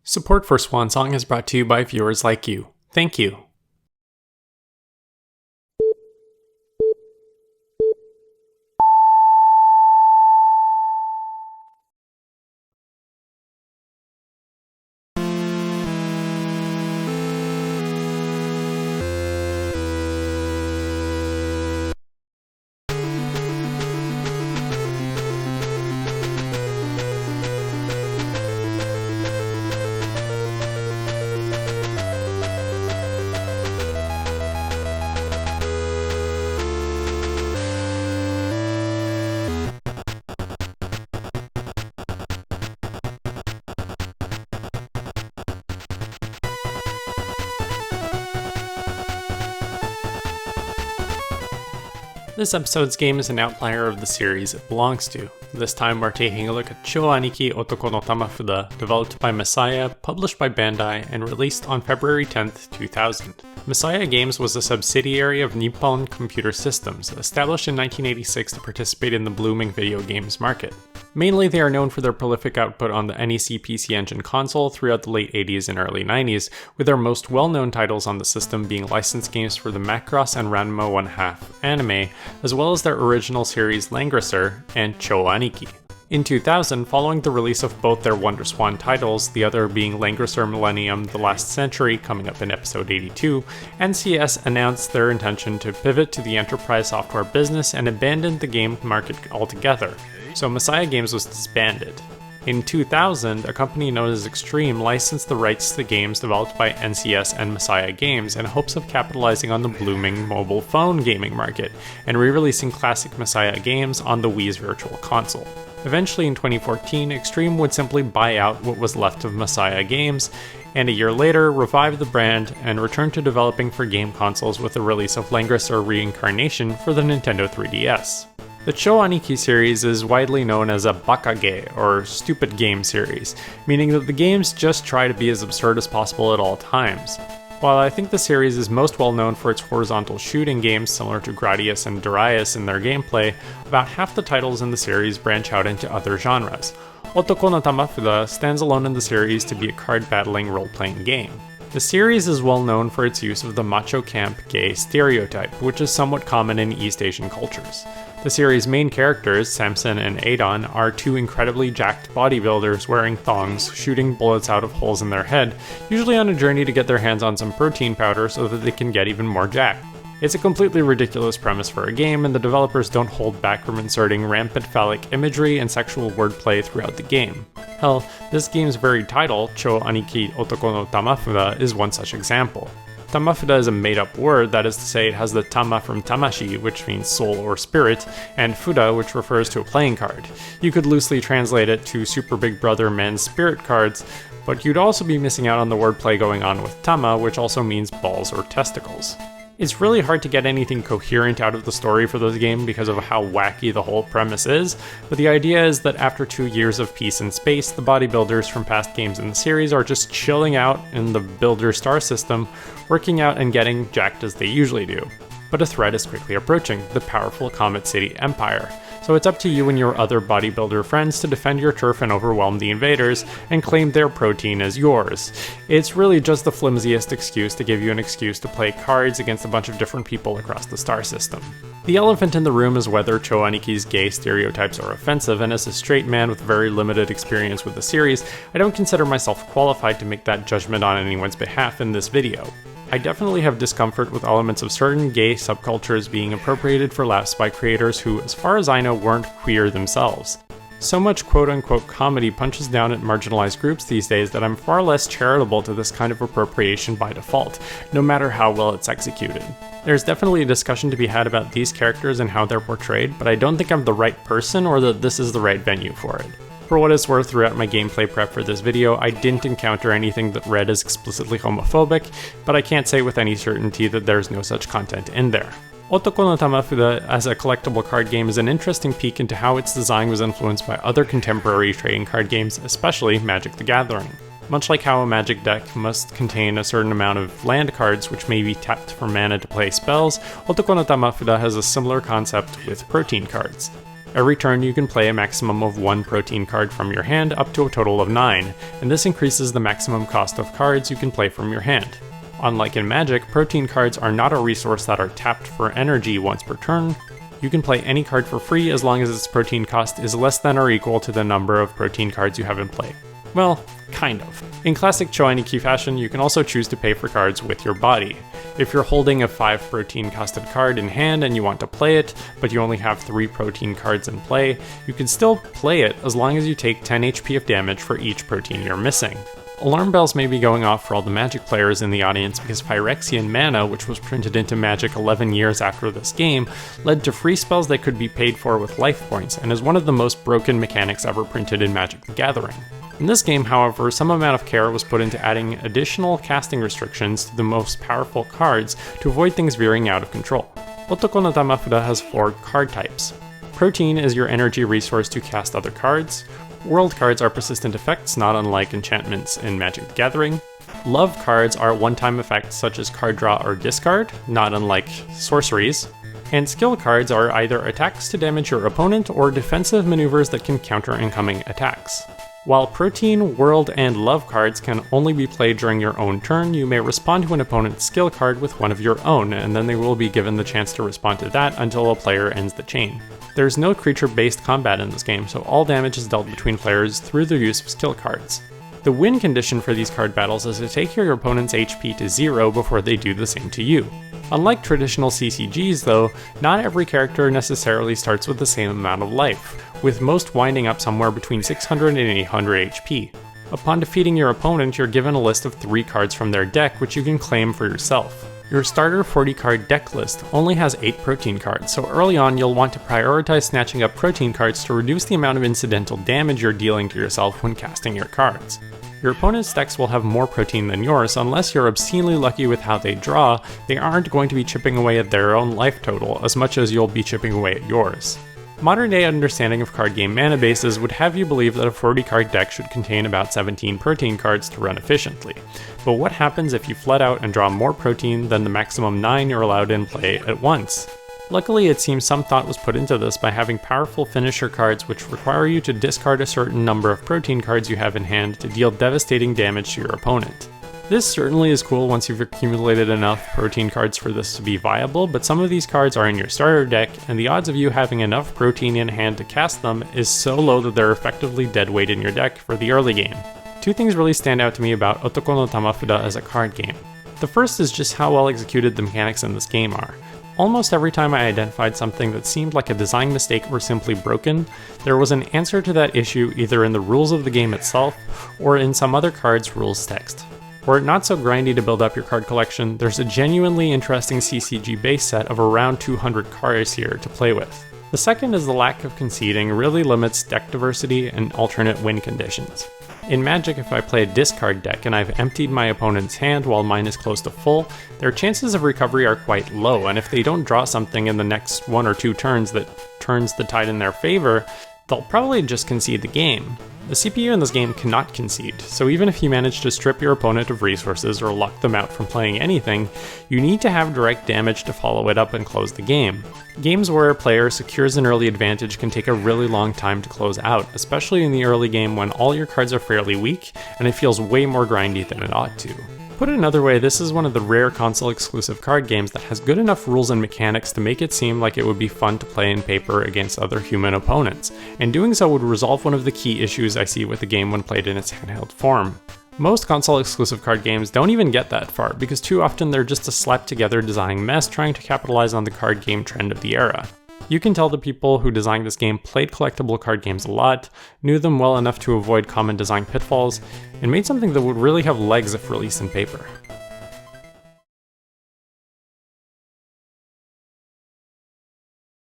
Support for Swan Song is brought to you by viewers like you. Thank you. This episode's game is an outlier of the series it belongs to. This time we're taking a look at Chou Aniki Otoko no Tamafuda, developed by Masaya, published by Bandai, and released on February 10th, 2000. Masaya Games was a subsidiary of Nippon Computer Systems, established in 1986 to participate in the blooming video games market. Mainly, they are known for their prolific output on the NEC PC Engine console throughout the late 80s and early 90s, with their most well-known titles on the system being licensed games for the Macross and Ranma 1/2 anime, as well as their original series Langrisser and Chou Aniki. In 2000, following the release of both their WonderSwan titles, the other being Langrisser Millennium: The Last Century coming up in episode 82, NCS announced their intention to pivot to the enterprise software business and abandon the game market altogether, so Masaya Games was disbanded. In 2000, a company known as Extreme licensed the rights to the games developed by NCS and Masaya Games in hopes of capitalizing on the blooming mobile phone gaming market and re-releasing classic Masaya games on the Wii's Virtual Console. Eventually in 2014, Extreme would simply buy out what was left of Masaya Games, and a year later revive the brand and return to developing for game consoles with the release of Langrisser Reincarnation for the Nintendo 3DS. The Chou Aniki series is widely known as a bakage, or stupid game series, meaning that the games just try to be as absurd as possible at all times. While I think the series is most well known for its horizontal shooting games similar to Gradius and Darius in their gameplay, about half the titles in the series branch out into other genres. Otoko no Tamafuda stands alone in the series to be a card battling role-playing game. The series is well known for its use of the macho camp gay stereotype, which is somewhat common in East Asian cultures. The series' main characters, Samson and Adon, are two incredibly jacked bodybuilders wearing thongs, shooting bullets out of holes in their head, usually on a journey to get their hands on some protein powder so that they can get even more jacked. It's a completely ridiculous premise for a game, and the developers don't hold back from inserting rampant phallic imagery and sexual wordplay throughout the game. Hell, this game's very title, Chou Aniki Otoko no Tamafuda, is one such example. Tamafuda is a made-up word, that is to say it has the tama from tamashi, which means soul or spirit, and fuda, which refers to a playing card. You could loosely translate it to Super Big Brother men's spirit cards, but you'd also be missing out on the wordplay going on with tama, which also means balls or testicles. It's really hard to get anything coherent out of the story for this game because of how wacky the whole premise is, but the idea is that after 2 years of peace and space, the bodybuilders from past games in the series are just chilling out in the Builder star system, working out and getting jacked as they usually do. But a threat is quickly approaching, the powerful Comet City Empire. So it's up to you and your other bodybuilder friends to defend your turf and overwhelm the invaders, and claim their protein as yours. It's really just the flimsiest excuse to give you an excuse to play cards against a bunch of different people across the star system. The elephant in the room is whether Chou Aniki's gay stereotypes are offensive, and as a straight man with very limited experience with the series, I don't consider myself qualified to make that judgment on anyone's behalf in this video. I definitely have discomfort with elements of certain gay subcultures being appropriated for laughs by creators who, as far as I know, weren't queer themselves. So much quote-unquote comedy punches down at marginalized groups these days that I'm far less charitable to this kind of appropriation by default, no matter how well it's executed. There's definitely a discussion to be had about these characters and how they're portrayed, but I don't think I'm the right person or that this is the right venue for it. For what it's worth, throughout my gameplay prep for this video, I didn't encounter anything that read as explicitly homophobic, but I can't say with any certainty that there's no such content in there. Otoko no Tamafuda as a collectible card game is an interesting peek into how its design was influenced by other contemporary trading card games, especially Magic the Gathering. Much like how a Magic deck must contain a certain amount of land cards which may be tapped for mana to play spells, Otoko no Tamafuda has a similar concept with protein cards. Every turn you can play a maximum of 1 protein card from your hand up to a total of 9, and this increases the maximum cost of cards you can play from your hand. Unlike in Magic, protein cards are not a resource that are tapped for energy once per turn. You can play any card for free as long as its protein cost is less than or equal to the number of protein cards you have in play. Well, kind of. In classic Chou Aniki fashion, you can also choose to pay for cards with your body. If you're holding a 5 protein costed card in hand and you want to play it, but you only have 3 protein cards in play, you can still play it as long as you take 10 HP of damage for each protein you're missing. Alarm bells may be going off for all the Magic players in the audience because Phyrexian mana, which was printed into Magic 11 years after this game, led to free spells that could be paid for with life points, and is one of the most broken mechanics ever printed in Magic the Gathering. In this game, however, some amount of care was put into adding additional casting restrictions to the most powerful cards to avoid things veering out of control. Otoko no Tamafuda has 4 card types. Protein is your energy resource to cast other cards. World cards are persistent effects, not unlike enchantments in Magic the Gathering. Love cards are one-time effects such as card draw or discard, not unlike sorceries. And skill cards are either attacks to damage your opponent or defensive maneuvers that can counter incoming attacks. While Protein, World, and Love cards can only be played during your own turn, you may respond to an opponent's skill card with one of your own, and then they will be given the chance to respond to that until a player ends the chain. There's no creature-based combat in this game, so all damage is dealt between players through the use of skill cards. The win condition for these card battles is to take your opponent's HP to 0 before they do the same to you. Unlike traditional CCGs though, not every character necessarily starts with the same amount of life, with most winding up somewhere between 600 and 800 HP. Upon defeating your opponent, you're given a list of 3 cards from their deck which you can claim for yourself. Your starter 40 card deck list only has 8 protein cards, so early on you'll want to prioritize snatching up protein cards to reduce the amount of incidental damage you're dealing to yourself when casting your cards. Your opponent's decks will have more protein than yours. Unless you're obscenely lucky with how they draw, they aren't going to be chipping away at their own life total as much as you'll be chipping away at yours. Modern day understanding of card game mana bases would have you believe that a 40 card deck should contain about 17 protein cards to run efficiently. But what happens if you flood out and draw more protein than the maximum 9 you're allowed in play at once? Luckily, it seems some thought was put into this by having powerful finisher cards which require you to discard a certain number of protein cards you have in hand to deal devastating damage to your opponent. This certainly is cool once you've accumulated enough protein cards for this to be viable, but some of these cards are in your starter deck, and the odds of you having enough protein in hand to cast them is so low that they're effectively dead weight in your deck for the early game. 2 things really stand out to me about Otoko no Tamafuda as a card game. The first is just how well executed the mechanics in this game are. Almost every time I identified something that seemed like a design mistake or simply broken, there was an answer to that issue either in the rules of the game itself or in some other card's rules text. Were it not so grindy to build up your card collection, there's a genuinely interesting CCG base set of around 200 cards here to play with. The second is the lack of conceding really limits deck diversity and alternate win conditions. In Magic, if I play a discard deck and I've emptied my opponent's hand while mine is close to full, their chances of recovery are quite low, and if they don't draw something in the next 1 or 2 turns that turns the tide in their favor, they'll probably just concede the game. The CPU in this game cannot concede, so even if you manage to strip your opponent of resources or lock them out from playing anything, you need to have direct damage to follow it up and close the game. Games where a player secures an early advantage can take a really long time to close out, especially in the early game when all your cards are fairly weak and it feels way more grindy than it ought to. Put another way, this is one of the rare console-exclusive card games that has good enough rules and mechanics to make it seem like it would be fun to play in paper against other human opponents, and doing so would resolve one of the key issues I see with the game when played in its handheld form. Most console-exclusive card games don't even get that far, because too often they're just a slapped-together design mess trying to capitalize on the card game trend of the era. You can tell the people who designed this game played collectible card games a lot, knew them well enough to avoid common design pitfalls, and made something that would really have legs if released in paper.